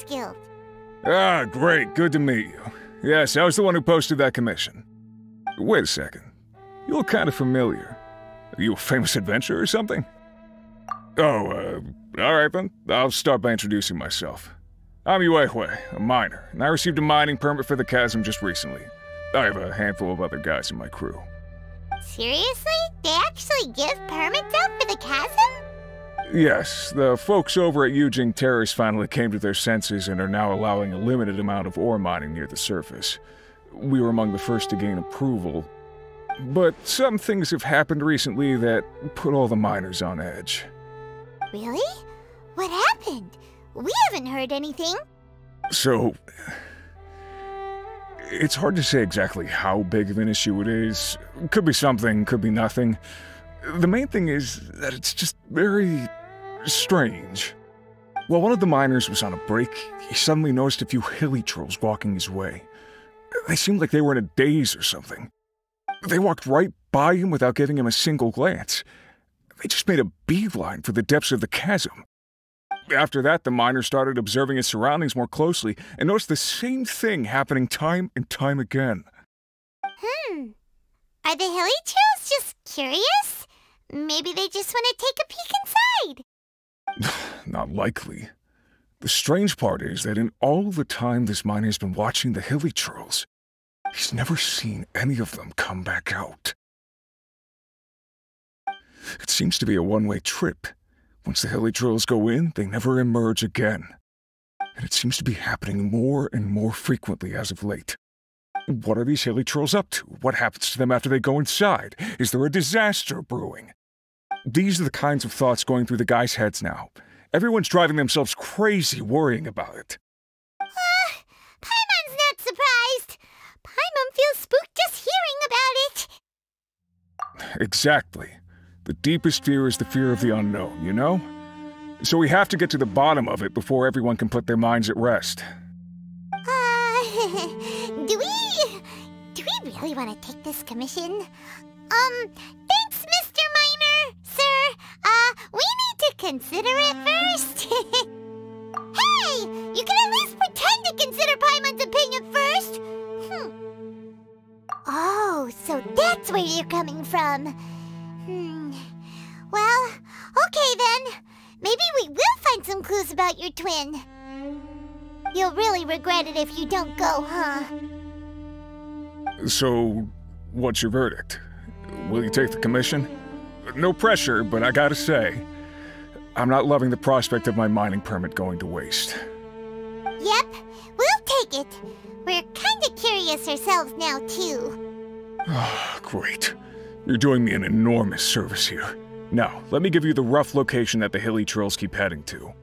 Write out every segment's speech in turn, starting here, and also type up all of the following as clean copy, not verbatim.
Guild. Ah, great. Good to meet you. Yes, I was the one who posted that commission. Wait a second. You look kind of familiar. Are you a famous adventurer or something? Oh, alright then. I'll start by introducing myself. I'm Yue, a miner, and I received a mining permit for the chasm just recently. I have a handful of other guys in my crew. Seriously? They actually give permits out for the chasm? Yes, the folks over at Yujing Terrace finally came to their senses and are now allowing a limited amount of ore mining near the surface. We were among the first to gain approval, but some things have happened recently that put all the miners on edge. Really? What happened? We haven't heard anything. So, it's hard to say exactly how big of an issue it is. Could be something, could be nothing. The main thing is that it's just very strange. While one of the miners was on a break, he suddenly noticed a few hilly trolls walking his way. They seemed like they were in a daze or something. They walked right by him without giving him a single glance. They just made a beeline for the depths of the chasm. After that, the miner started observing his surroundings more closely and noticed the same thing happening time and time again. Are the hilly trolls just curious? Maybe they just want to take a peek inside. Not likely. The strange part is that in all the time this miner has been watching the hilly trolls, he's never seen any of them come back out. It seems to be a one-way trip. Once the hilly trolls go in, they never emerge again. And it seems to be happening more and more frequently as of late. What are these hilly trolls up to? What happens to them after they go inside? Is there a disaster brewing? These are the kinds of thoughts going through the guys' heads now. Everyone's driving themselves crazy worrying about it. Paimon's not surprised. Paimon feels spooked just hearing about it. Exactly. The deepest fear is the fear of the unknown, you know? So we have to get to the bottom of it before everyone can put their minds at rest. Do we really want to take this commission? Thanks, Mr. Miner, sir. We need to consider it first. Hey, you can at least pretend to consider Paimon's opinion first. Oh, so that's where you're coming from. Well, okay then. Maybe we will find some clues about your twin. You'll really regret it if you don't go, huh? So, what's your verdict? Will you take the commission? No pressure, but I gotta say, I'm not loving the prospect of my mining permit going to waste. Yep, we'll take it. We're kinda curious ourselves now, too. Great. You're doing me an enormous service here. Now, let me give you the rough location that the hilly trolls keep heading to.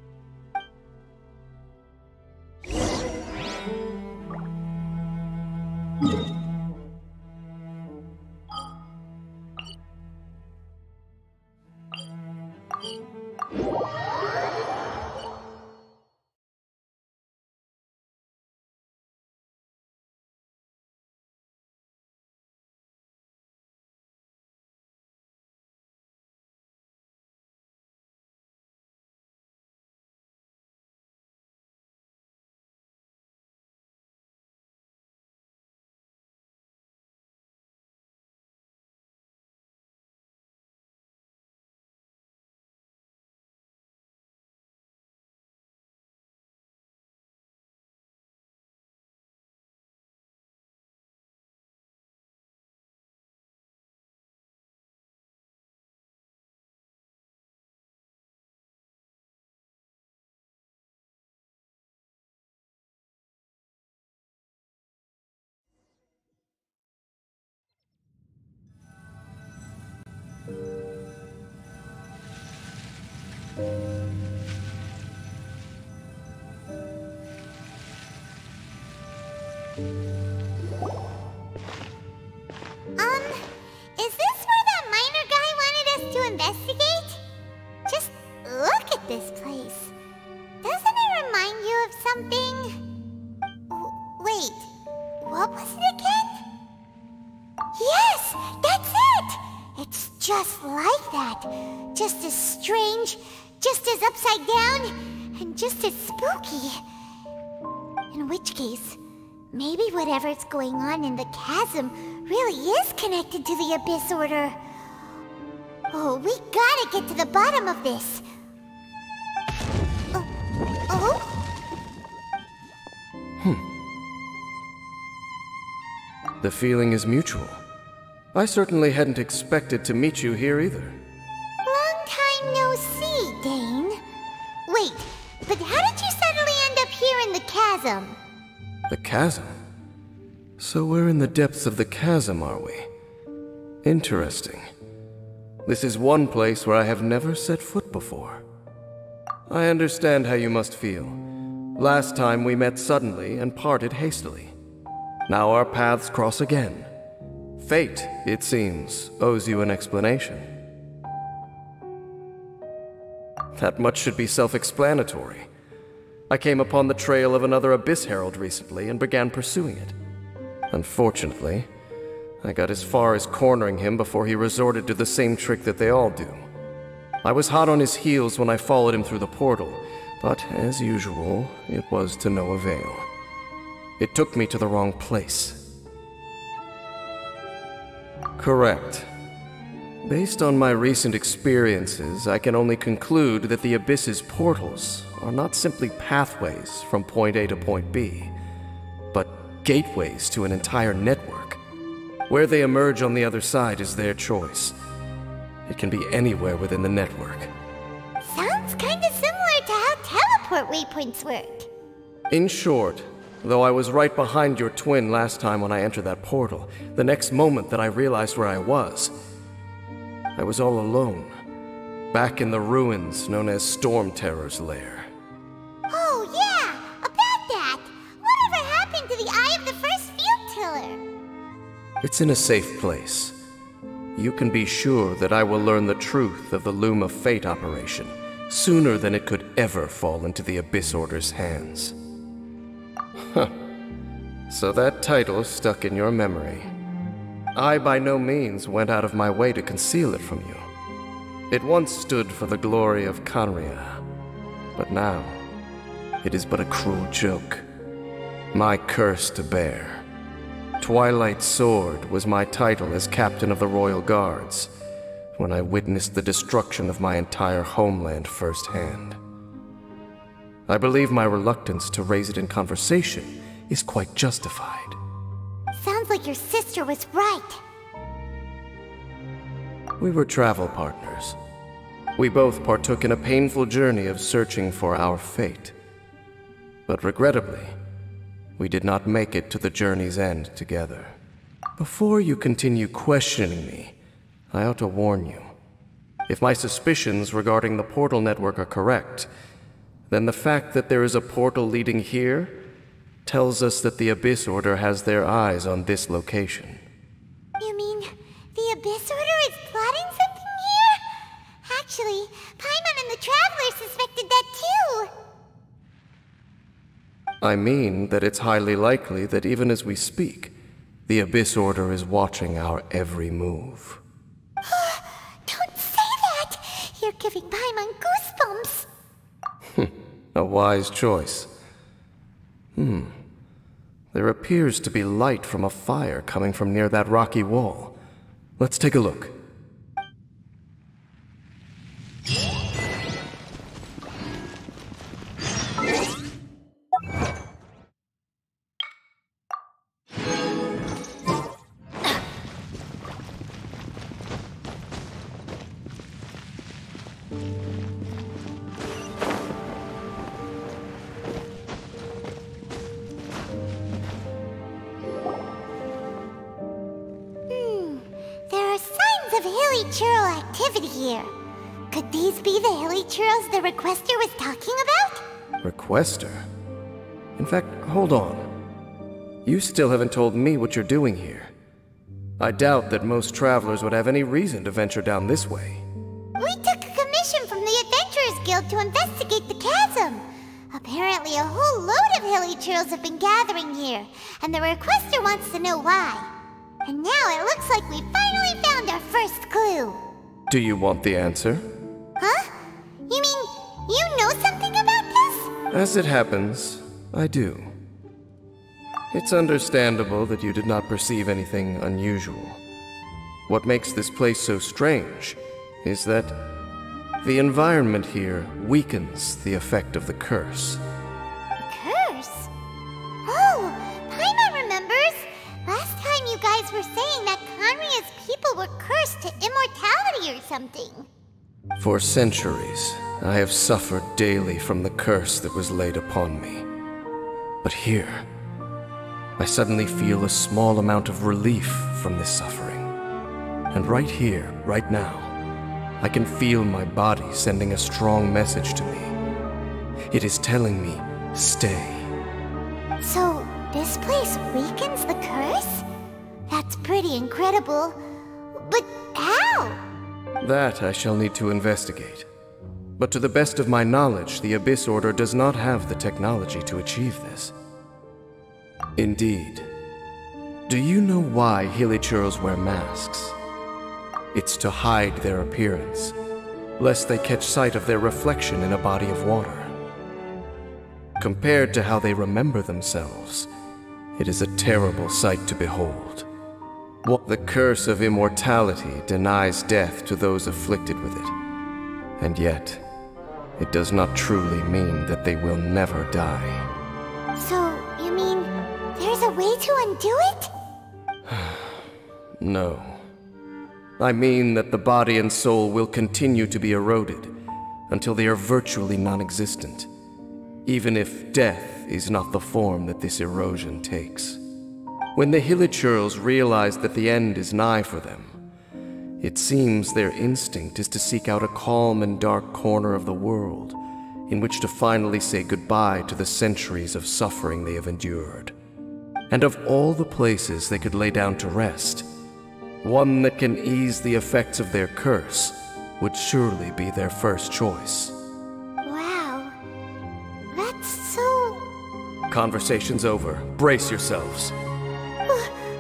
Is this where that miner guy wanted us to investigate? Just look at this place. Doesn't it remind you of something? Wait, what was it again? Yes, that's it! It's just like that. Just as strange, just as upside down, and just as spooky. In which case, maybe whatever's going on in the chasm really is connected to the Abyss Order. Oh, we gotta get to the bottom of this. The feeling is mutual. I certainly hadn't expected to meet you here either. Long time no see, Dane. Wait, but how did you suddenly end up here in the chasm? The chasm? So we're in the depths of the chasm, are we? Interesting. This is one place where I have never set foot before. I understand how you must feel. Last time we met suddenly and parted hastily. Now our paths cross again. Fate, it seems, owes you an explanation. That much should be self-explanatory. I came upon the trail of another Abyss Herald recently and began pursuing it. Unfortunately, I got as far as cornering him before he resorted to the same trick that they all do. I was hot on his heels when I followed him through the portal, but as usual, it was to no avail. It took me to the wrong place. Correct. Based on my recent experiences, I can only conclude that the Abyss's portals are not simply pathways from point A to point B, but gateways to an entire network. Where they emerge on the other side is their choice. It can be anywhere within the network. Sounds kinda similar to how teleport waypoints worked. In short, though I was right behind your twin last time when I entered that portal, the next moment that I realized where I was all alone, back in the ruins known as Storm Terror's lair. Oh yeah, about that! Whatever happened to the Eye of the First Field Tiller? It's in a safe place. You can be sure that I will learn the truth of the Loom of Fate operation sooner than it could ever fall into the Abyss Order's hands. Huh. So that title stuck in your memory. I by no means went out of my way to conceal it from you. It once stood for the glory of Canria, but now it is but a cruel joke. My curse to bear. Twilight Sword was my title as captain of the Royal Guards when I witnessed the destruction of my entire homeland firsthand. I believe my reluctance to raise it in conversation is quite justified. Sounds like your sister was right. We were travel partners. We both partook in a painful journey of searching for our fate. But regrettably, we did not make it to the journey's end together. Before you continue questioning me, I ought to warn you. If my suspicions regarding the portal network are correct, then the fact that there is a portal leading here tells us that the Abyss Order has their eyes on this location. You mean the Abyss Order is plotting something here? Actually, Paimon and the Traveler suspected that too. I mean that it's highly likely that even as we speak, the Abyss Order is watching our every move. Don't say that! You're giving Paimon goosebumps. A wise choice. There appears to be light from a fire coming from near that rocky wall. Let's take a look. Churl activity here. Could these be the hilly churls the requester was talking about? Requester? In fact, hold on. You still haven't told me what you're doing here. I doubt that most travelers would have any reason to venture down this way. We took a commission from the Adventurers Guild to investigate the chasm. Apparently a whole load of hilly churls have been gathering here, and the requester wants to know why. And now it looks like we finally found our first clue. Do you want the answer? Huh? You mean you know something about this? As it happens, I do. It's understandable that you did not perceive anything unusual. What makes this place so strange is that the environment here weakens the effect of the curse. Curse? Oh, Paimon remembers. Last time you guys were saying that Conria's people were cursed to immortality or something. For centuries, I have suffered daily from the curse that was laid upon me. But here, I suddenly feel a small amount of relief from this suffering. And right here, right now, I can feel my body sending a strong message to me. It is telling me, stay. So, this place weakens the curse? That's pretty incredible. But how? That I shall need to investigate. But to the best of my knowledge, the Abyss Order does not have the technology to achieve this. Indeed. Do you know why Hilichurls wear masks? It's to hide their appearance, lest they catch sight of their reflection in a body of water. Compared to how they remember themselves, it is a terrible sight to behold. The curse of immortality denies death to those afflicted with it. And yet, it does not truly mean that they will never die. So, you mean there's a way to undo it? No. I mean that the body and soul will continue to be eroded until they are virtually non-existent, even if death is not the form that this erosion takes. When the Hilichurls realize that the end is nigh for them, it seems their instinct is to seek out a calm and dark corner of the world in which to finally say goodbye to the centuries of suffering they have endured. And of all the places they could lay down to rest, one that can ease the effects of their curse would surely be their first choice. Wow. That's so... Conversation's over. Brace yourselves.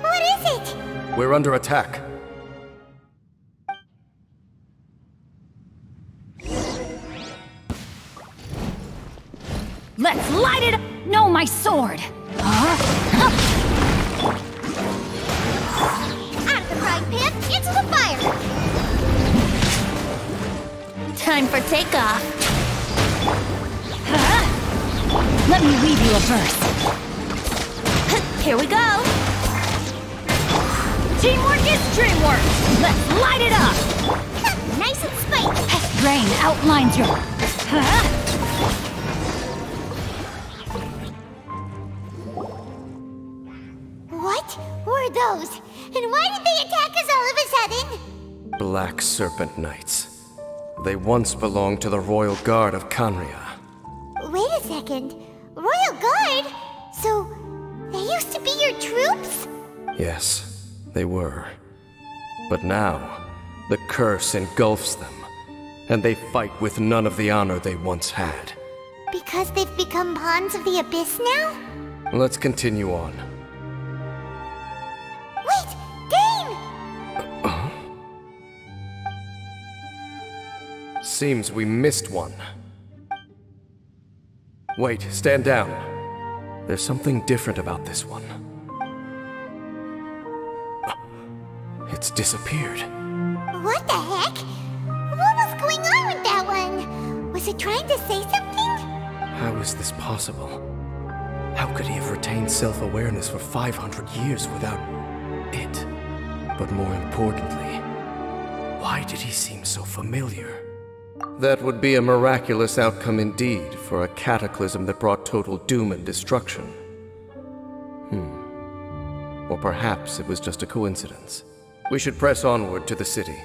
What is it? We're under attack. Let's light it up! No, my sword! Out of the frying pan, into the fire! Time for takeoff! Let me weave you a verse. Here we go! Teamwork is dreamwork! Let's light it up! Nice and spiky! Rain outlines your... What were those? And why did they attack us all of a sudden? Black Serpent Knights. They once belonged to the Royal Guard of Conria. Wait a second. Royal Guard? So, they used to be your troops? Yes, they were. But now, the curse engulfs them, and they fight with none of the honor they once had. Because they've become pawns of the Abyss now? Let's continue on. Wait! Dane! Seems we missed one. Wait, stand down. There's something different about this one. It's disappeared. What the heck? What was going on with that one? Was it trying to say something? How is this possible? How could he have retained self-awareness for 500 years without it? But more importantly, why did he seem so familiar? That would be a miraculous outcome indeed for a cataclysm that brought total doom and destruction. Or perhaps it was just a coincidence. We should press onward to the city.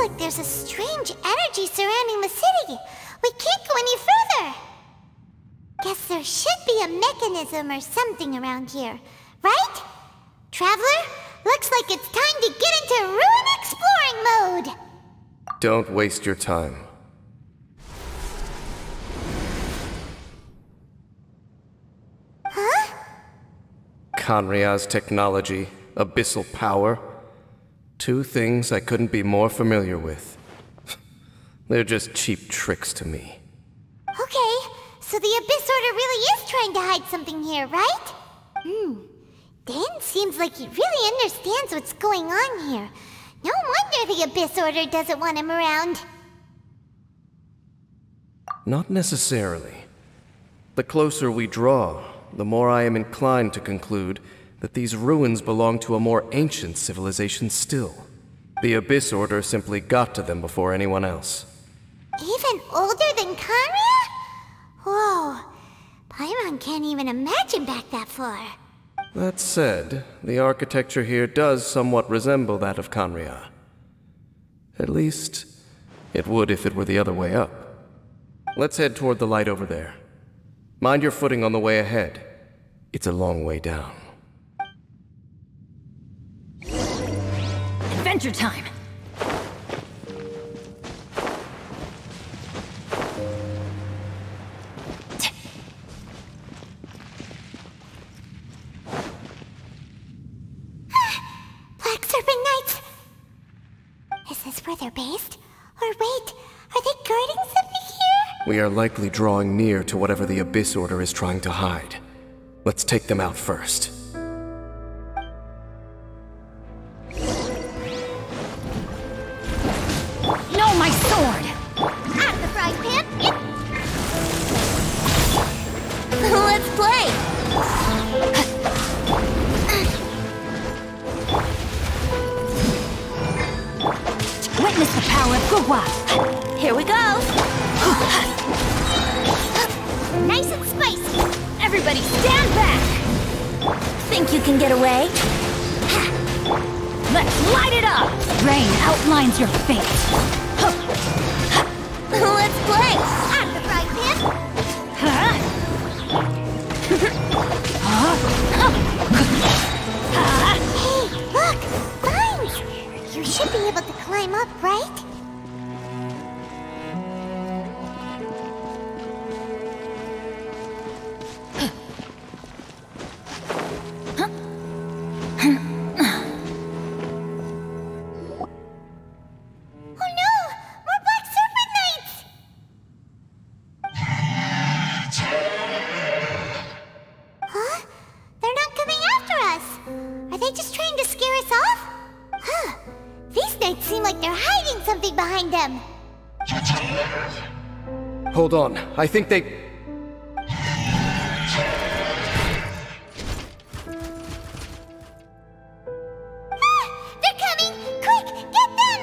like there's a strange energy surrounding the city. We can't go any further. Guess there should be a mechanism or something around here, right? Traveler, looks like it's time to get into ruin exploring mode. Don't waste your time. Huh? Khanria's technology, abyssal power. Two things I couldn't be more familiar with. They're just cheap tricks to me. Okay, so the Abyss Order really is trying to hide something here, right? Dan seems like he really understands what's going on here. No wonder the Abyss Order doesn't want him around. Not necessarily. The closer we draw, the more I am inclined to conclude that these ruins belong to a more ancient civilization still. The Abyss Order simply got to them before anyone else. Even older than Khanria? Whoa, Paimon can't even imagine back that far. That said, the architecture here does somewhat resemble that of Khanria. At least, it would if it were the other way up. Let's head toward the light over there. Mind your footing on the way ahead. It's a long way down. Adventure time! Black Serpent Knights! Is this where they're based? Or wait, are they guarding something here? We are likely drawing near to whatever the Abyss Order is trying to hide. Let's take them out first. No, my sword! Out of the frying pan! Let's play! Witness the power of Glava! Here we go! Nice and spicy! Everybody stand back! Think you can get away? Let's light it up! Rain outlines your fate. Let's play! Out of the frying pan! Huh? Hey, look! Vines! You should be able to climb up, right? Hold on, I think they... They're coming! Quick, get them!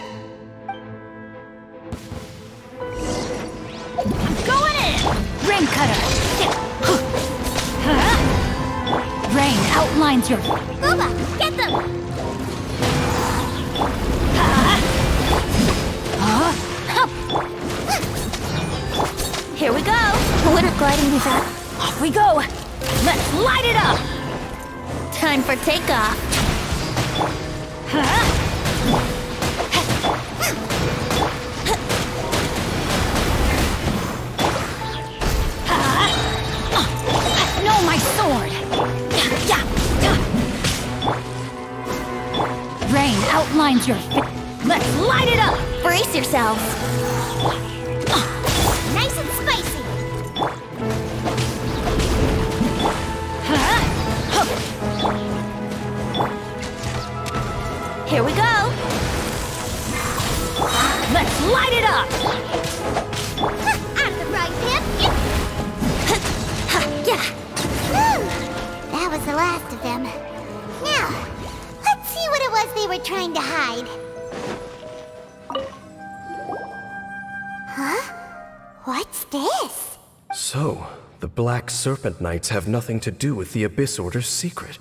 I'm going in! Rain cutter! Rain outlines your... Glava, get them! Here we go! Wouldn't gliding be fast? Off we go! Let's light it up! Time for takeoff. No, my sword! Rain outlines your... Let's light it up! Brace yourselves. Nice and spicy. Here we go. Let's light it up! Out of the frying pan. That was the last of them. Now, let's see what it was they were trying to hide. Huh? What's this? So, the Black Serpent Knights have nothing to do with the Abyss Order's secret.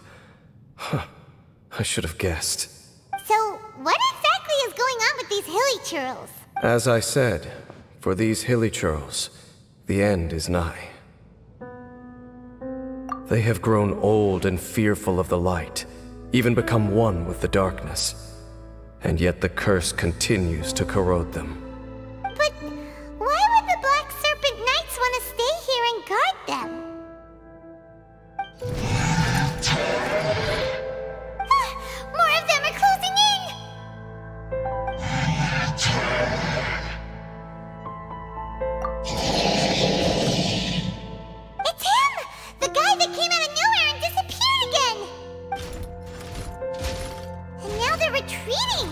Huh. I should have guessed. So, what exactly is going on with these hilly churls. As I said, for these hilly churls, the end is nigh. They have grown old and fearful of the light, even become one with the darkness. And yet the curse continues to corrode them. But why would the Black Serpent Knights want to stay here and guard them? More of them are closing in! It's him! The guy that came out of nowhere and disappeared again! And now they're retreating!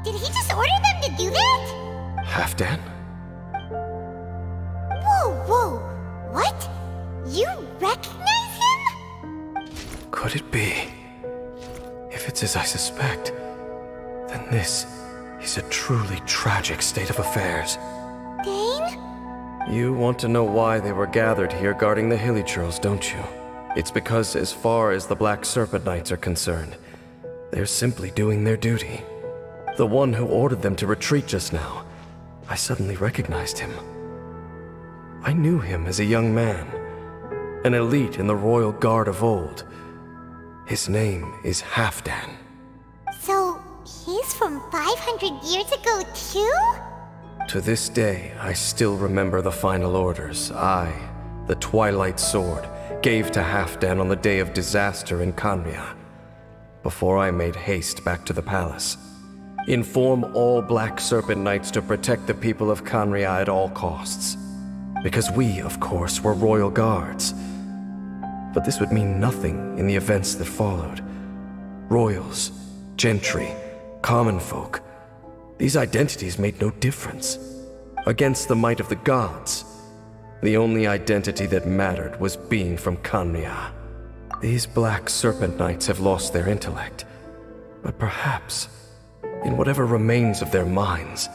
Did he just order them to do that? Halfdan? Whoa! What? You recognize him? Could it be? If it's as I suspect, then this is a truly tragic state of affairs. Dane? You want to know why they were gathered here guarding the hilly churls, don't you? It's because as far as the Black Serpent Knights are concerned, they're simply doing their duty. The one who ordered them to retreat just now, I suddenly recognized him. I knew him as a young man, an elite in the royal guard of old. His name is Halfdan. So, he's from 500 years ago too? To this day, I still remember the final orders I, the Twilight Sword, gave to Halfdan on the day of disaster in Khaenri'ah, before I made haste back to the palace. Inform all Black Serpent Knights to protect the people of Khaenri'ah at all costs. Because we, of course, were royal guards. But this would mean nothing in the events that followed. Royals, gentry, common folk, these identities made no difference. Against the might of the gods, the only identity that mattered was being from Khaenri'ah. These Black Serpent Knights have lost their intellect, but perhaps, in whatever remains of their minds,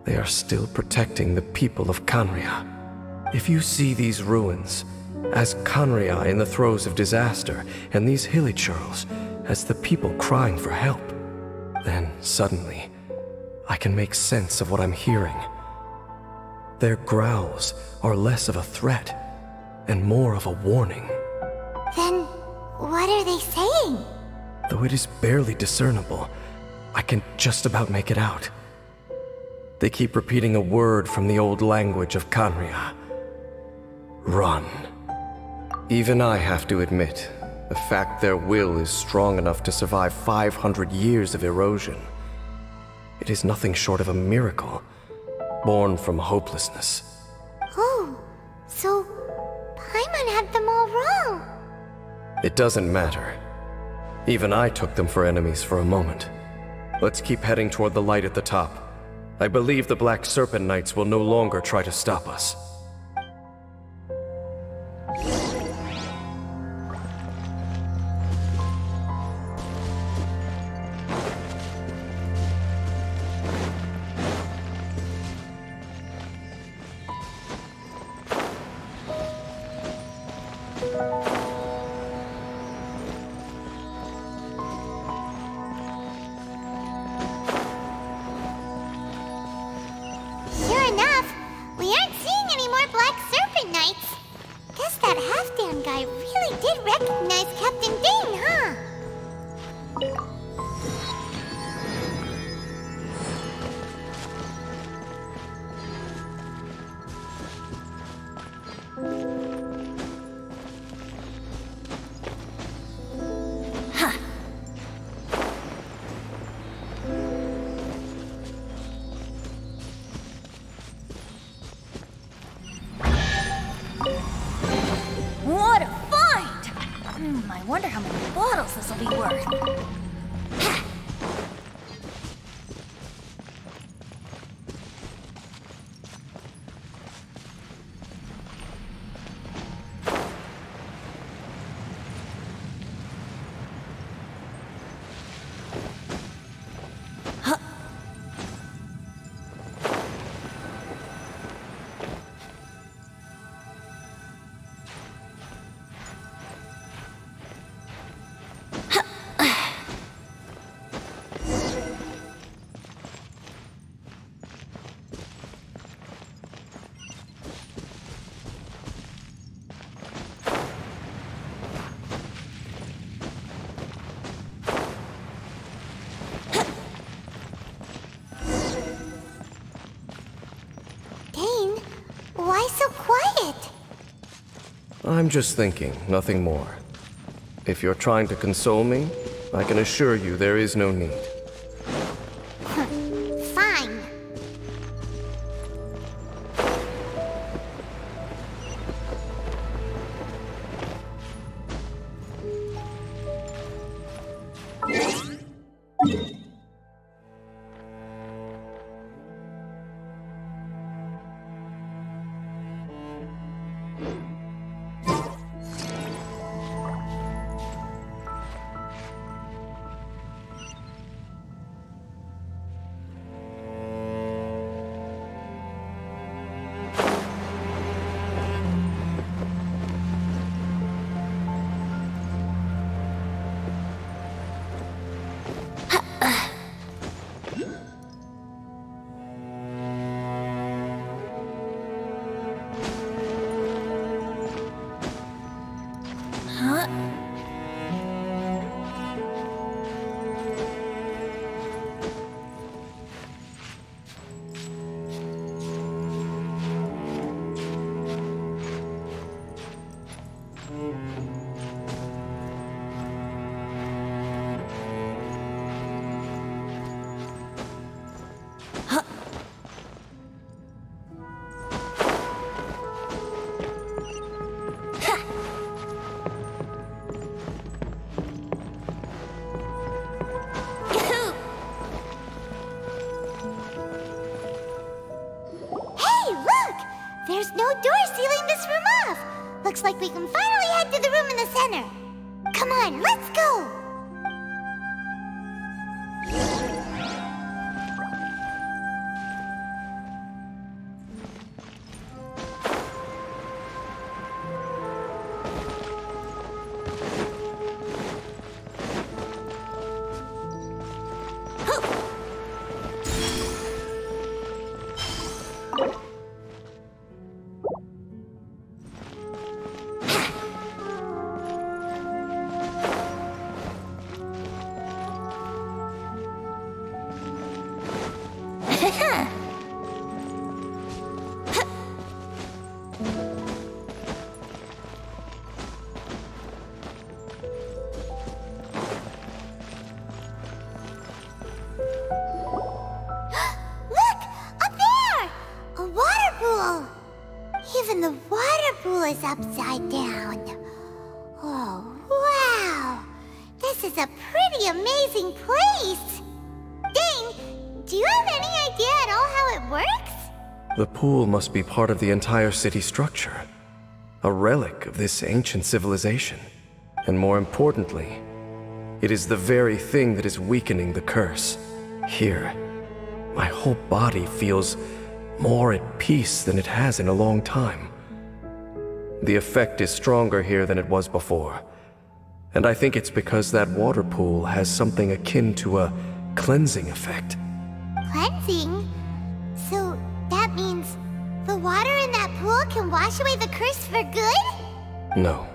they are still protecting the people of Khaenri'ah. If you see these ruins as Khaenri'ah in the throes of disaster, and these hilly churls as the people crying for help, then suddenly I can make sense of what I'm hearing. Their growls are less of a threat and more of a warning. Then, what are they saying? Though it is barely discernible, I can just about make it out. They keep repeating a word from the old language of Khaenri'ah. Run. Even I have to admit, the fact their will is strong enough to survive 500 years of erosion. It is nothing short of a miracle, born from hopelessness. Oh, so Paimon had them all wrong. It doesn't matter. Even I took them for enemies for a moment. Let's keep heading toward the light at the top. I believe the Black Serpent Knights will no longer try to stop us. Sure enough, we aren't seeing any more Black Serpent Knights. Guess that Halfdan guy really did recognize Captain Dane, huh? What a find! I wonder how many bottles this will be worth. I'm just thinking, nothing more. If you're trying to console me, I can assure you there is no need. Fine. There's no door sealing this room off. Looks like we can finally head to the room in the center. Come on, let's go! Even the water pool is upside down. Oh, wow! This is a pretty amazing place! Dane, do you have any idea at all how it works? The pool must be part of the entire city structure. A relic of this ancient civilization. And more importantly, it is the very thing that is weakening the curse. Here, my whole body feels more at peace than it has in a long time. The effect is stronger here than it was before. And I think it's because that water pool has something akin to a cleansing effect. Cleansing? So that means the water in that pool can wash away the curse for good? No,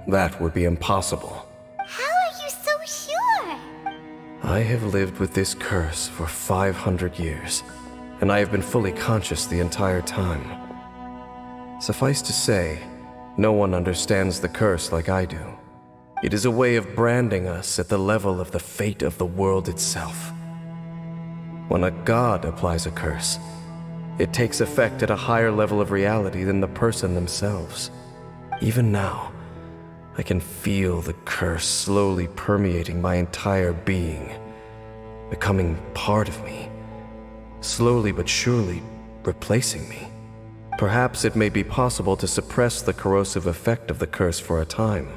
that would be impossible. How are you so sure? I have lived with this curse for 500 years. And I have been fully conscious the entire time. Suffice to say, no one understands the curse like I do. It is a way of branding us at the level of the fate of the world itself. When a god applies a curse, it takes effect at a higher level of reality than the person themselves. Even now, I can feel the curse slowly permeating my entire being, becoming part of me. Slowly but surely replacing me. Perhaps it may be possible to suppress the corrosive effect of the curse for a time,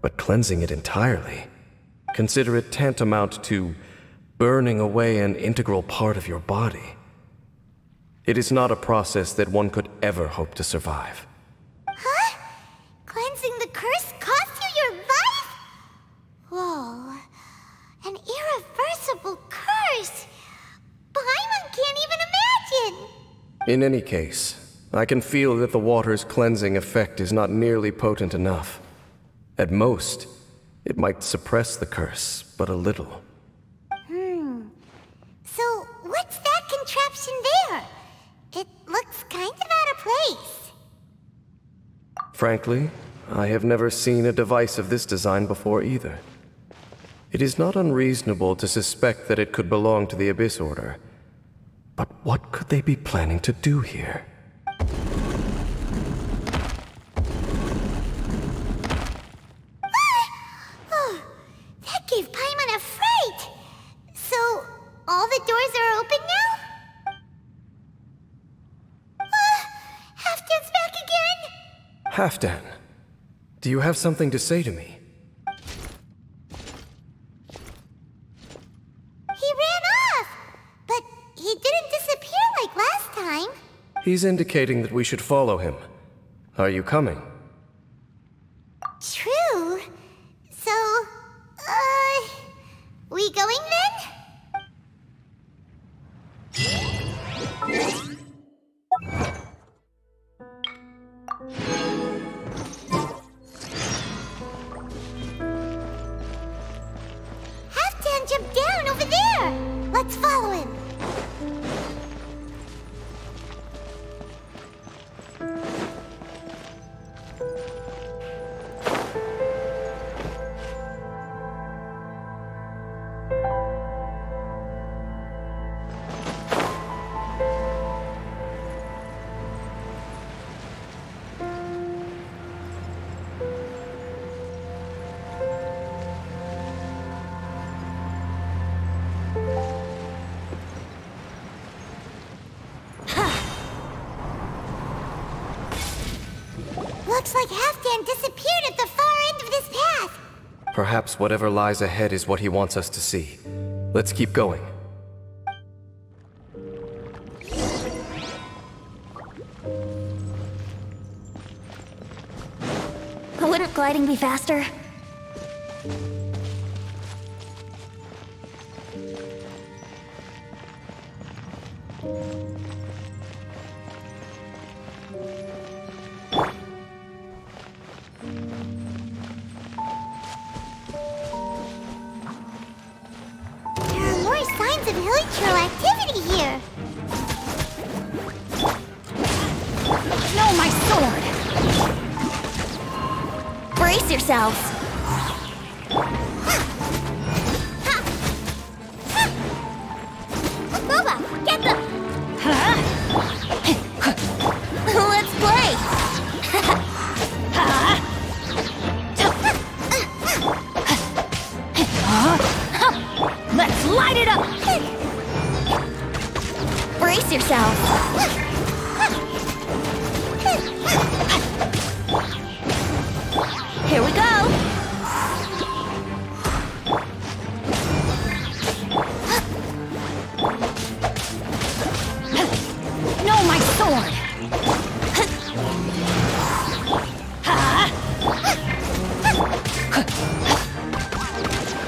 but cleansing it entirely, consider it tantamount to burning away an integral part of your body. It is not a process that one could ever hope to survive. Huh? Cleansing the curse cost you your life? Whoa. An irreversible curse! Paimon can't even imagine! In any case, I can feel that the water's cleansing effect is not nearly potent enough. At most, it might suppress the curse, but a little. So, what's that contraption there? It looks kind of out of place. Frankly, I have never seen a device of this design before either. It is not unreasonable to suspect that it could belong to the Abyss Order. But what could they be planning to do here? Oh, that gave Paimon a fright! So, all the doors are open now? Halfdan's back again! Halfdan, do you have something to say to me? He ran off! But he didn't disappear like last time. He's indicating that we should follow him. Are you coming? True. So, we going then? Halfdan jumped down over there! Let's follow him. Looks like Halfdan disappeared at the far end of this path. Perhaps whatever lies ahead is what he wants us to see. Let's keep going. Wouldn't gliding be faster? There are more signs of hilichurl activity here. No, my sword! Brace yourselves! Boba, get them! Let's play! Let's light it up! Brace yourselves! Here we go! No, my sword!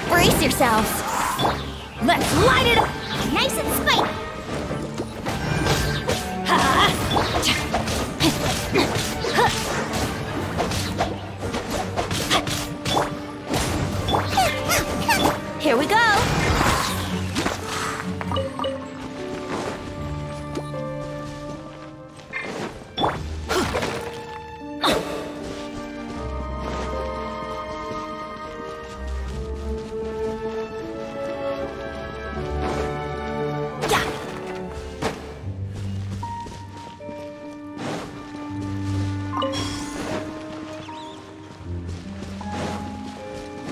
Brace yourselves! Let's light it up! Nice and spiky. Here we go!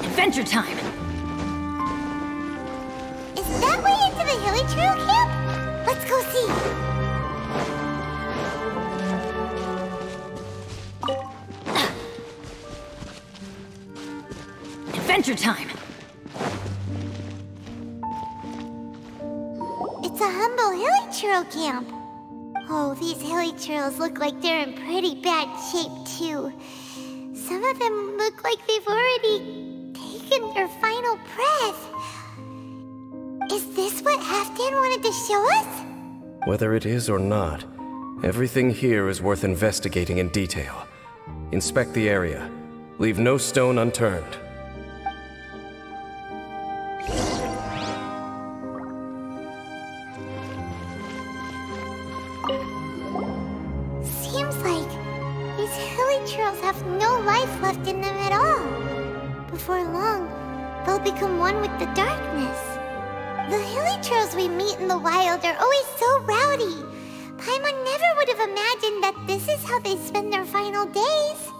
Adventure time! Is that way into the hilichurl camp? Let's go see. Adventure time! It's a humble hilichurl camp. Oh, these hilichurls look like they're in pretty bad shape, too. Some of them look like they've already taken their final breath. Is this what Halfdan wanted to show us? Whether it is or not, everything here is worth investigating in detail. Inspect the area. Leave no stone unturned. Seems like these hilichurls have have no life left in them at all. Before long, they'll become one with the darkness. The hilichurls we meet in the wild are always so rowdy. Paimon never would have imagined that this is how they spend their final days.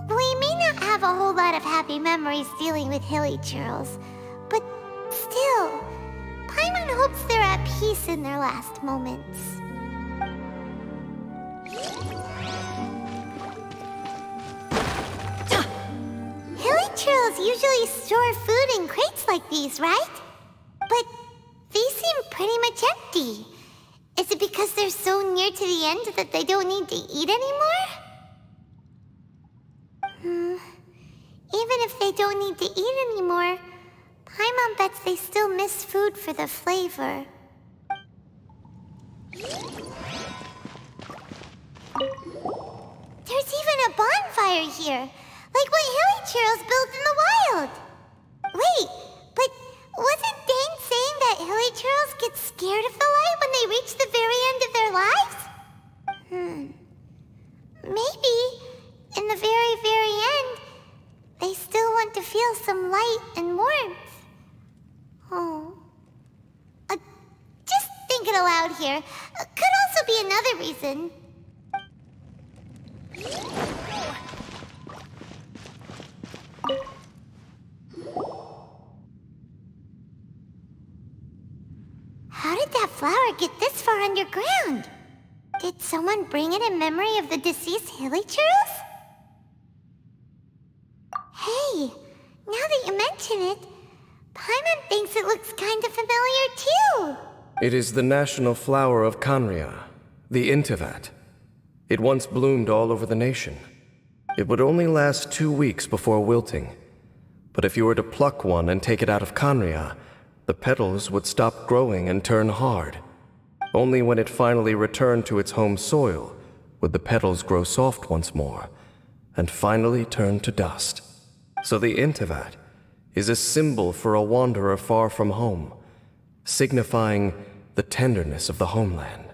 We may not have a whole lot of happy memories dealing with hilichurls, but still, Paimon hopes they're at peace in their last moments. Hilichurls usually store food in crates like these, right? But these seem pretty much empty. Is it because they're so near to the end that they don't need to eat anymore? Even if they don't need to eat anymore, Paimon bets they still miss food for the flavor. There's even a bonfire here, like what hilichurls built in the wild. Wait, but wasn't Dane saying that hilichurls get scared of the light when they reach the very end of their lives? Maybe, in the very, very end, they still want to feel some light and warmth. Oh. Just thinking aloud here. Could also be another reason. How did that flower get this far underground? Did someone bring it in memory of the deceased hilichurls? Hey, now that you mention it, Paimon thinks it looks kind of familiar too. It is the national flower of Khaenri'ah, the Intivat. It once bloomed all over the nation. It would only last 2 weeks before wilting. But if you were to pluck one and take it out of Khaenri'ah, the petals would stop growing and turn hard. Only when it finally returned to its home soil would the petals grow soft once more, and finally turn to dust. So the Intivat is a symbol for a wanderer far from home, signifying the tenderness of the homeland.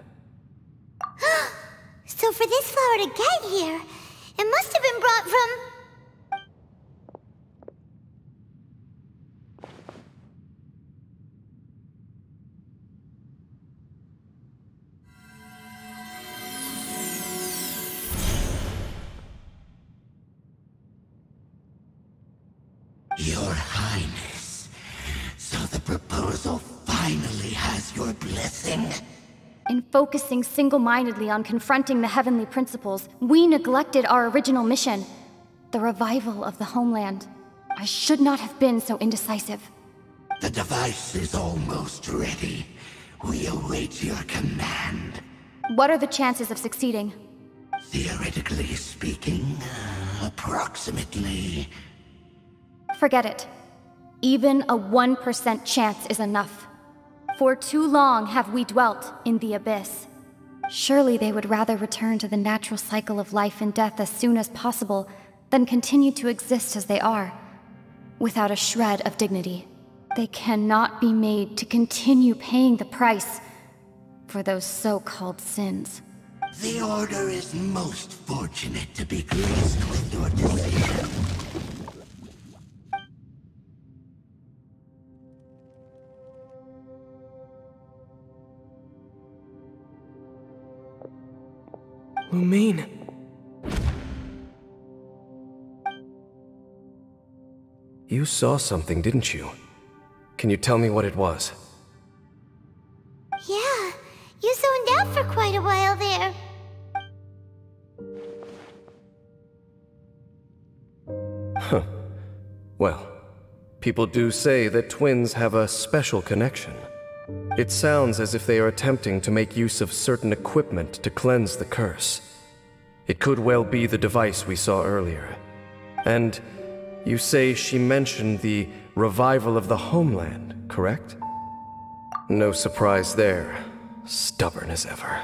So for this flower to get here, it must have been brought from... Your Highness, so the proposal finally has your blessing? In focusing single-mindedly on confronting the heavenly principles, we neglected our original mission, the revival of the homeland. I should not have been so indecisive. The device is almost ready. We await your command. What are the chances of succeeding? Theoretically speaking, approximately. Forget it. Even a 1% chance is enough. For too long have we dwelt in the abyss. Surely they would rather return to the natural cycle of life and death as soon as possible than continue to exist as they are, without a shred of dignity. They cannot be made to continue paying the price for those so-called sins. The Order is most fortunate to be graced with your decision. Lumine. You saw something, didn't you? Can you tell me what it was? Yeah, you zoned out for quite a while there. Huh. Well, people do say that twins have a special connection. It sounds as if they are attempting to make use of certain equipment to cleanse the curse. It could well be the device we saw earlier. And you say she mentioned the revival of the homeland, correct? No surprise there. Stubborn as ever.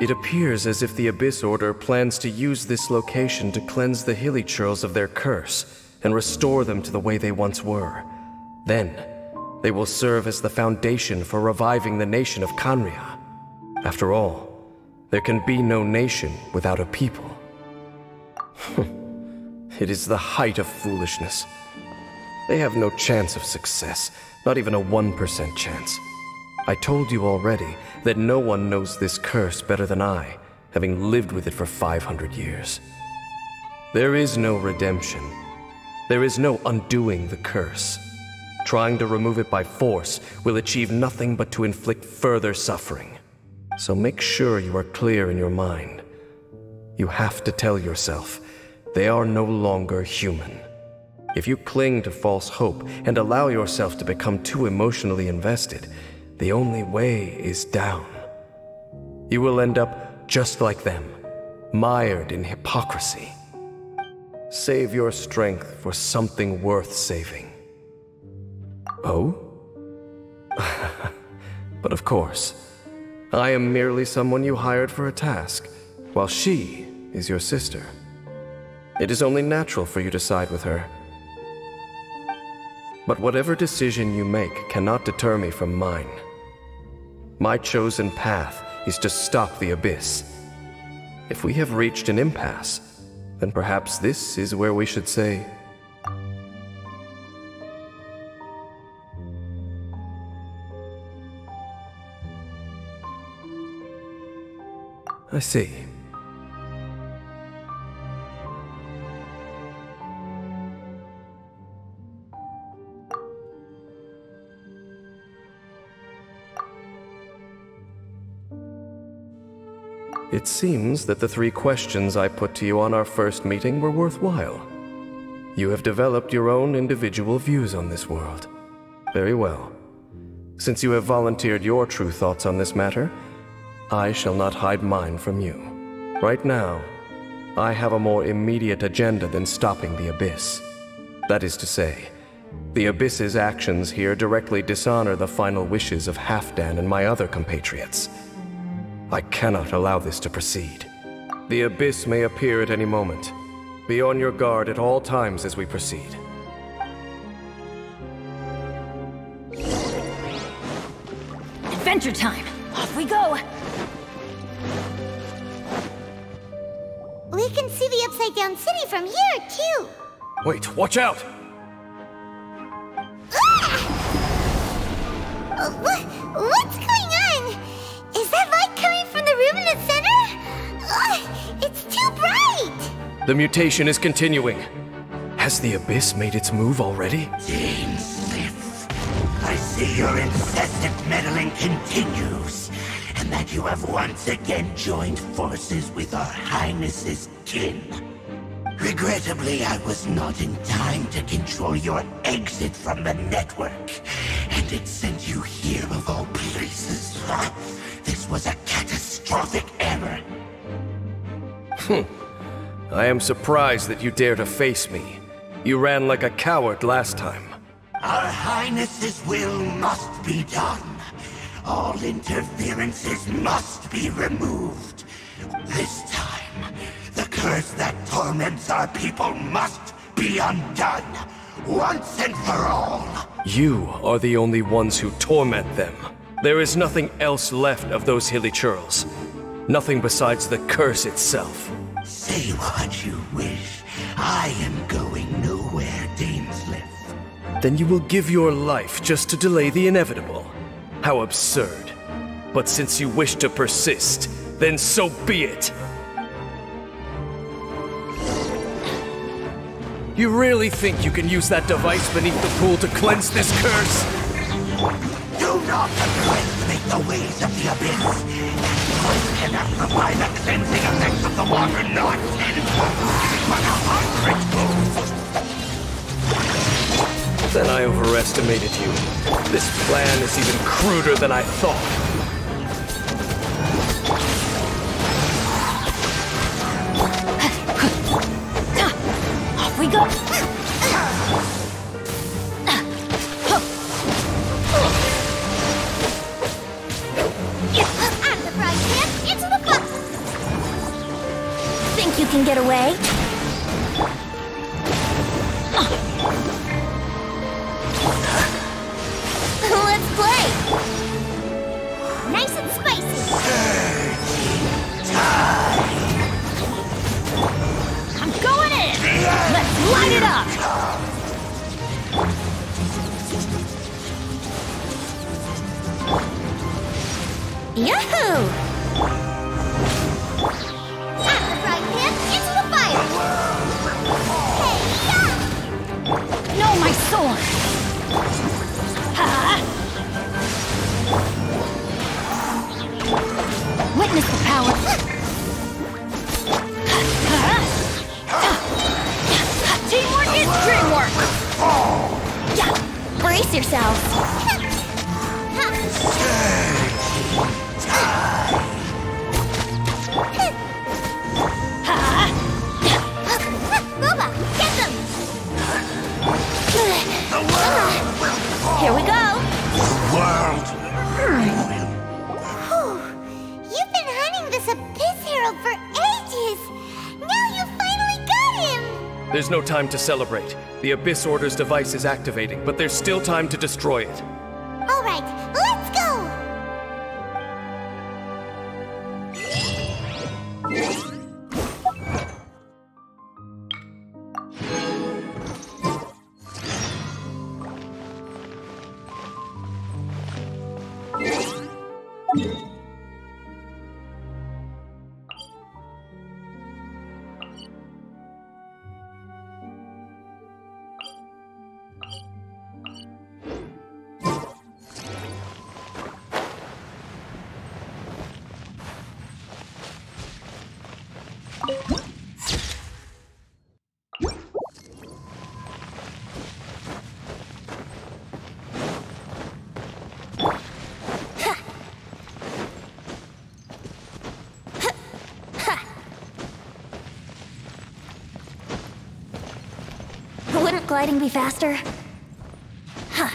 It appears as if the Abyss Order plans to use this location to cleanse the hilichurls of their curse and restore them to the way they once were. Then, they will serve as the foundation for reviving the nation of Khaenri'ah. After all, there can be no nation without a people. It is the height of foolishness. They have no chance of success, not even a 1% chance. I told you already that no one knows this curse better than I, having lived with it for 500 years. There is no redemption. There is no undoing the curse. Trying to remove it by force will achieve nothing but to inflict further suffering. So make sure you are clear in your mind. You have to tell yourself, they are no longer human. If you cling to false hope and allow yourself to become too emotionally invested, the only way is down. You will end up just like them, mired in hypocrisy. Save your strength for something worth saving. Oh? But of course, I am merely someone you hired for a task, while she is your sister. It is only natural for you to side with her. But whatever decision you make cannot deter me from mine. My chosen path is to stop the Abyss. If we have reached an impasse, then perhaps this is where we should say... I see. It seems that the 3 questions I put to you on our first meeting were worthwhile. You have developed your own individual views on this world. Very well. Since you have volunteered your true thoughts on this matter, I shall not hide mine from you. Right now, I have a more immediate agenda than stopping the Abyss. That is to say, the Abyss's actions here directly dishonor the final wishes of Halfdan and my other compatriots. I cannot allow this to proceed. The Abyss may appear at any moment. Be on your guard at all times as we proceed. Adventure time! Off we go! We can see the Upside Down City from here, too. Wait, watch out! What's going on? Is that light coming from the room in the center? It's too bright! The mutation is continuing. Has the Abyss made its move already? Smith, I see your incessant meddling continues, and that you have once again joined forces with our Highness's kin. Regrettably, I was not in time to control your exit from the network, and it sent you here of all places. This was a catastrophic error. I am surprised that you dare to face me. You ran like a coward last time. Our Highness's will must be done. All interferences must be removed. This time, the curse that torments our people must be undone, once and for all. You are the only ones who torment them. There is nothing else left of those hilly churls. Nothing besides the curse itself. Say what you wish. I am going nowhere, Dainsleif. Then you will give your life just to delay the inevitable. How absurd. But since you wish to persist, then so be it. You really think you can use that device beneath the pool to cleanse this curse? Do not underestimate the ways of the Abyss. That curse cannot provide the cleansing effects of the water not tenfold, but 100-fold. Then I overestimated you. This plan is even cruder than I thought. Off we go! Out of the frying pan, into the pot! Think you can get away? Let's play! Nice and spicy! I'm going! Light it up! Yahoo! At the frying pan, into the fire! Hey-ya! No, my sword! Ha! Witness the power! Teamwork is dreamwork! Brace yourselves! Boba, get them! Here we go! You've been hunting this Abyss Herald for ages! Now you finally got him! There's no time to celebrate. The Abyss Order's device is activating, but there's still time to destroy it. Alright, let's go! Wouldn't gliding be faster? Huh.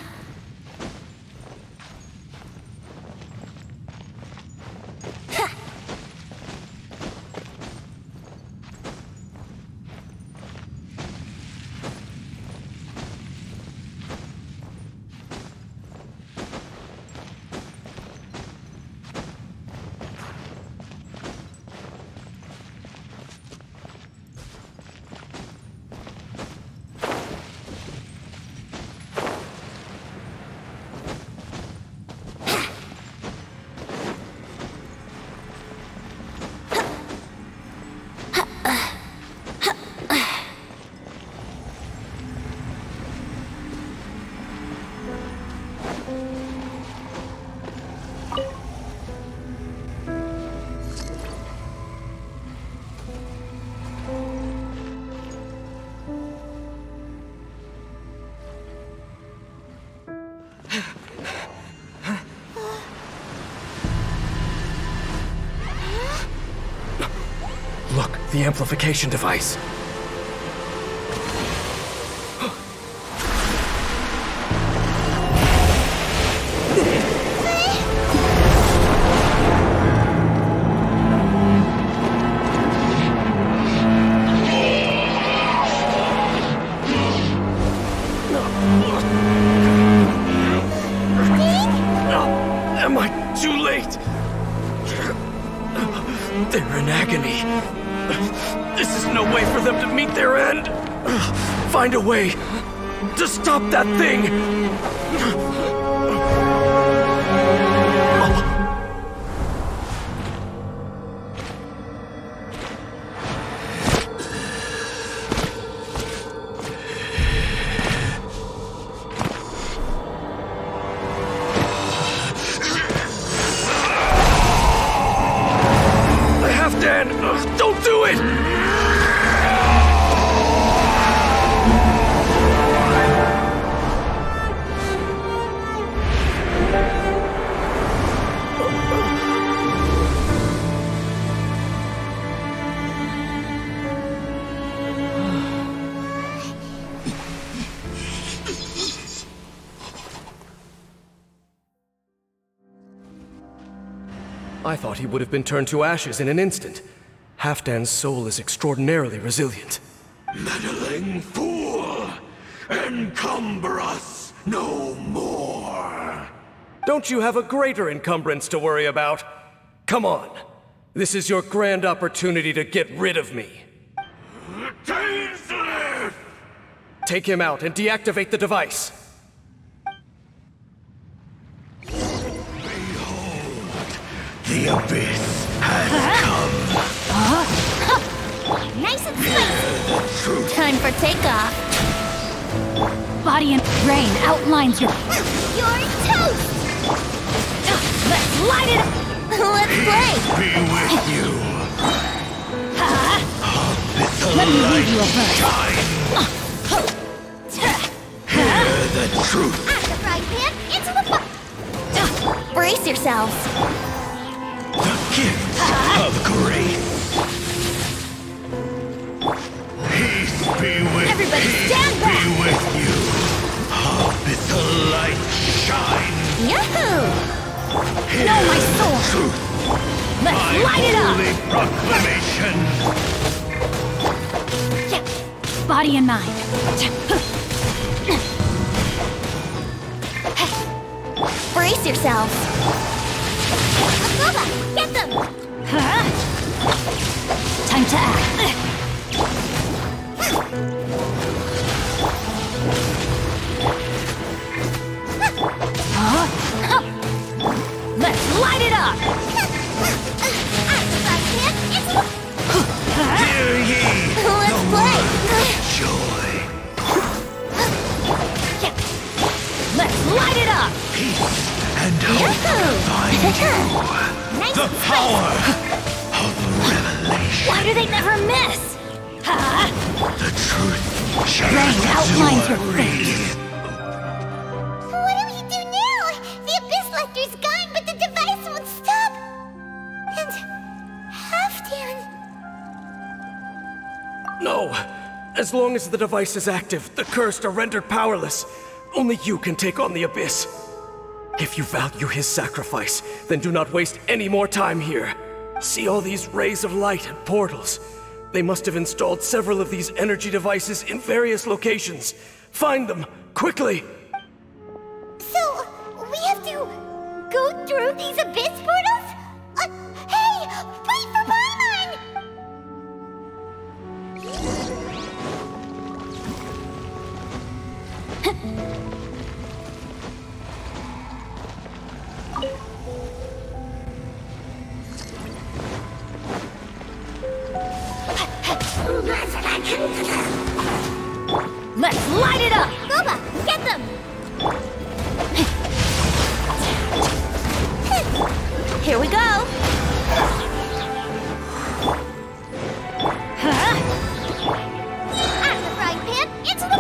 Look, the amplification device. Am I too late? They're in agony. This is no way for them to meet their end. Find a way to stop that thing. Don't do it! I thought he would have been turned to ashes in an instant. Halfdan's soul is extraordinarily resilient. Meddling fool! Encumber us no more! Don't you have a greater encumbrance to worry about? Come on. This is your grand opportunity to get rid of me. Dainsleif! Take him out and deactivate the device. The abyss has come. Nice and spicy. Time for takeoff. Body and brain outlines your... You're toast! Let's light it up! Let's play! Be with you. Let me read you a verse. Hear the truth. At the frying pan, into the brace yourselves. The gift of grace. Peace be with Everybody peace stand back. be with you. Abyssal light shine. Yahoo! Hear Know my the soul. truth. Let's My light it up! holy proclamation. Body and mind. Brace yourselves. Glava, get them! Time to act. Let's light it up! Hear ye Let's the play! word of joy. Let's light it up! Peace and hope find you. Nice The and power of revelation. Why do they never miss? The truth shall Brain outlines your soar. fate. What do we do now? The Abyss Lecter's gone, but the device won't stop. And Halfdan. No! As long as the device is active, the cursed are rendered powerless. Only you can take on the Abyss. If you value his sacrifice, then do not waste any more time here. See all these rays of light and portals. They must have installed several of these energy devices in various locations. Find them, quickly! So, we have to go through these Abyss portals? Hey! Wait for Paimon! Let's light it up! Glava, get them! Here we go! Out of the frying pan, into the...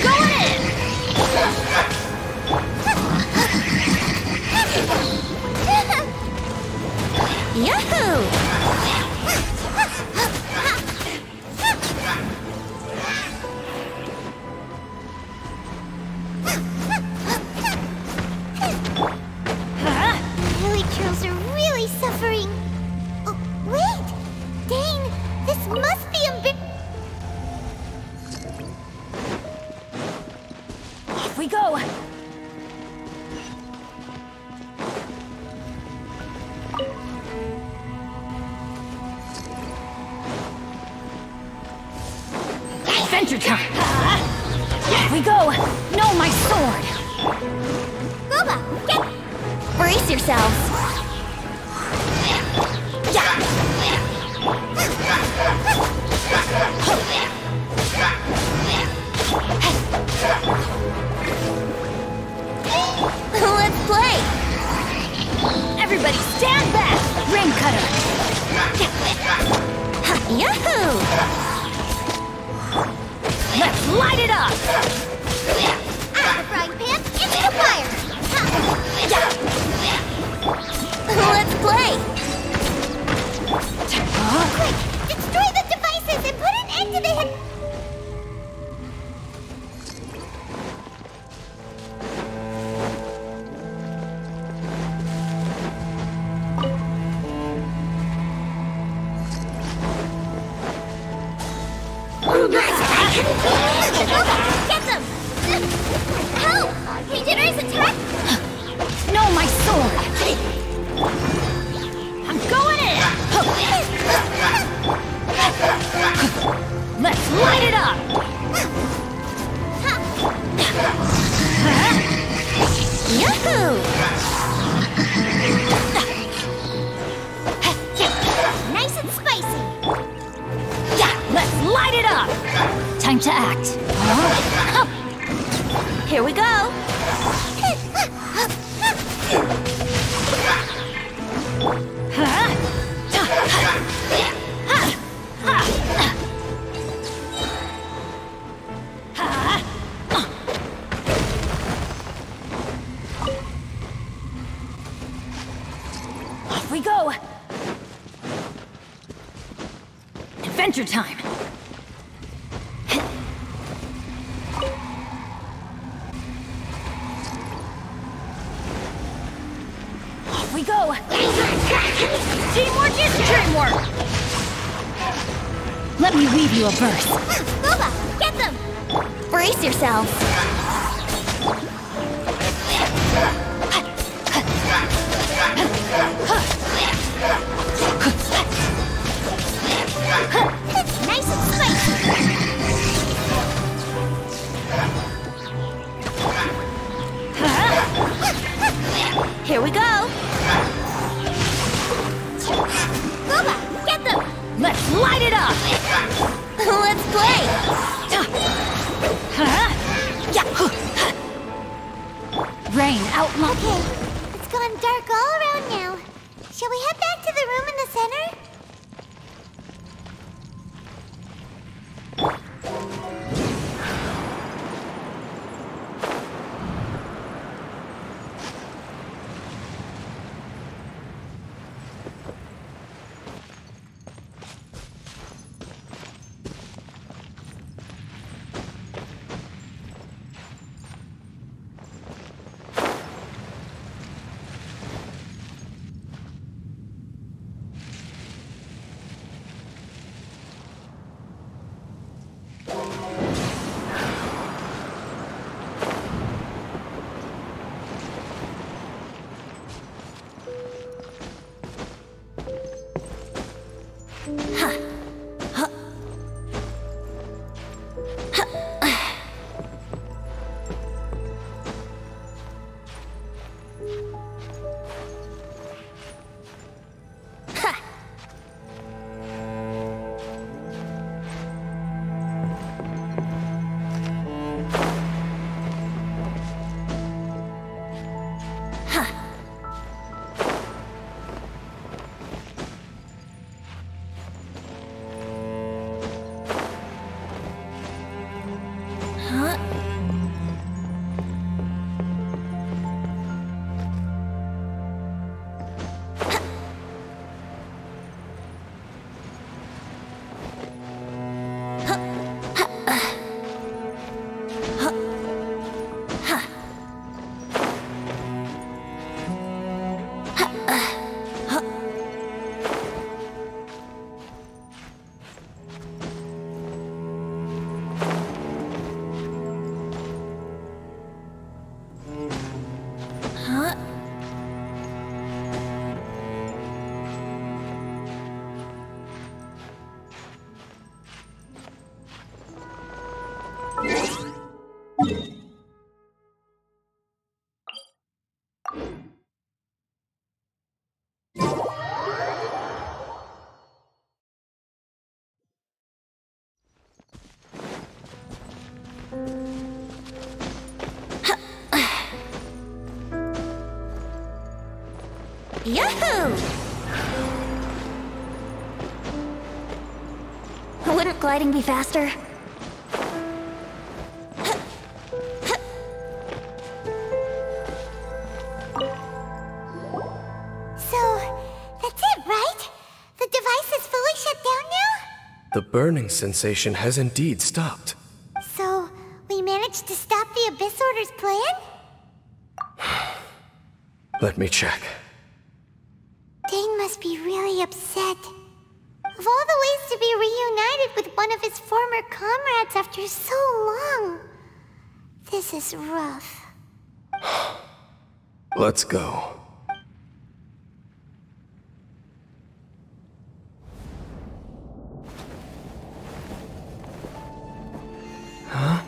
Going in! Yahoo! Villagers are really suffering. Oh, wait! Dane, this must be a bit... Off we go! Adventure time! Off we go! Know my sword! Glava, get... Brace yourselves. Let's play! Everybody stand back! Ring cutter! Yahoo! Let's light it up! Out of the frying pan, into the fire! Let's play! Quick! Destroy the devices and put an end to the hit... Get them! Help! Regenerate attack! Know my sword! I'm going in! it up! Time to act. Here we go! Off we go! Adventure time! Off we go! Teamwork is dreamwork! Let me weave you a verse. Slava, get them! Brace yourselves! Nice and spicy! Here we go! Slava, get them! Let's light it up! Let's play! Rain out. Okay, it's gone dark all around now. Shall we head back to the room in the center? Yahoo! Wouldn't gliding be faster? So, that's it, right? The device is fully shut down now? The burning sensation has indeed stopped. So, we managed to stop the Abyss Order's plan? Let me check. Dane must be really upset. Of all the ways to be reunited with one of his former comrades after so long, this is rough. Let's go. Huh?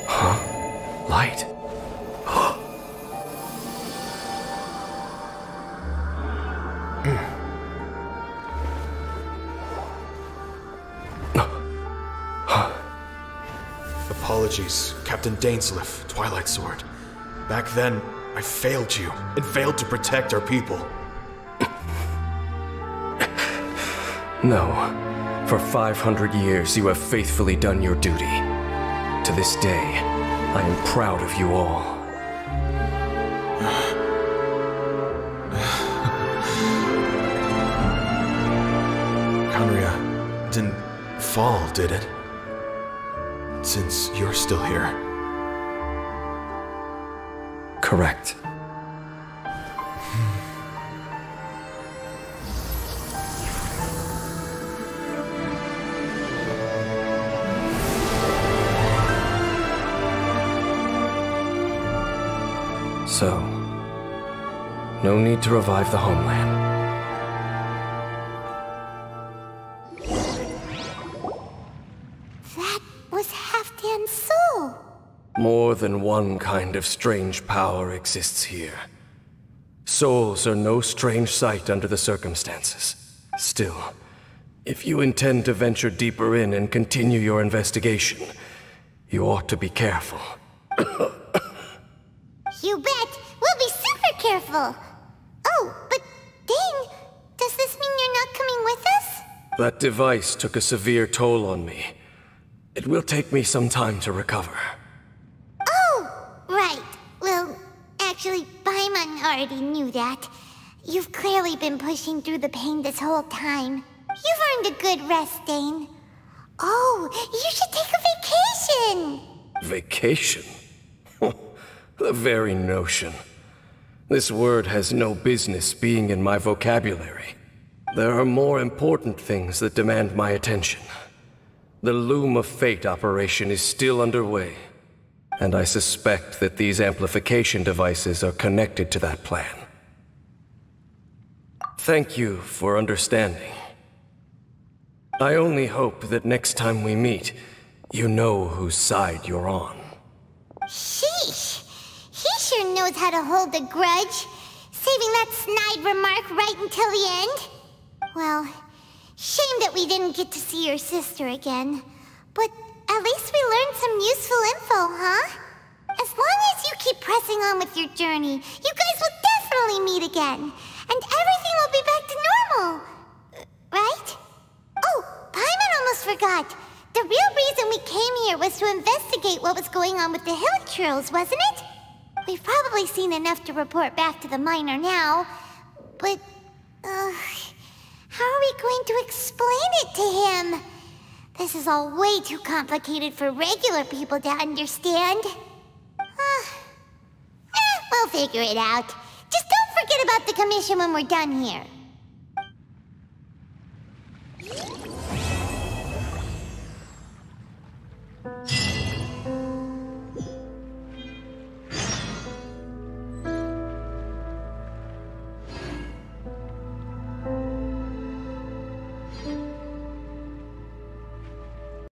Huh? Light. apologies, Captain Dainsleif, Twilight Sword. Back then, I failed you, and failed to protect our people. No. For 500 years, you have faithfully done your duty. To this day, I am proud of you all. Conria didn't fall, did it? Since you're still here. Correct. So, no need to revive the homeland. That was Halfdan's soul. More than one kind of strange power exists here. Souls are no strange sight under the circumstances. Still, if you intend to venture deeper in and continue your investigation, you ought to be careful. You bet. We'll be super careful. Oh, but Dane, does this mean you're not coming with us? That device took a severe toll on me. It will take me some time to recover. Oh, right. Well, actually, Paimon already knew that. You've clearly been pushing through the pain this whole time. You've earned a good rest, Dane. Oh, you should take a vacation! Vacation? The very notion. This word has no business being in my vocabulary. There are more important things that demand my attention. The Loom of Fate operation is still underway, and I suspect that these amplification devices are connected to that plan. Thank you for understanding. I only hope that next time we meet, you know whose side you're on. Sheesh. He sure knows how to hold a grudge, saving that snide remark right until the end. Well, shame that we didn't get to see your sister again. But at least we learned some useful info, huh? As long as you keep pressing on with your journey, you guys will definitely meet again. And everything will be back to normal. Right? Oh, Paimon almost forgot. The real reason we came here was to investigate what was going on with the Hilichurls, wasn't it? We've probably seen enough to report back to the miner now, but, how are we going to explain it to him? This is all way too complicated for regular people to understand. We'll figure it out. Just don't forget about the commission when we're done here.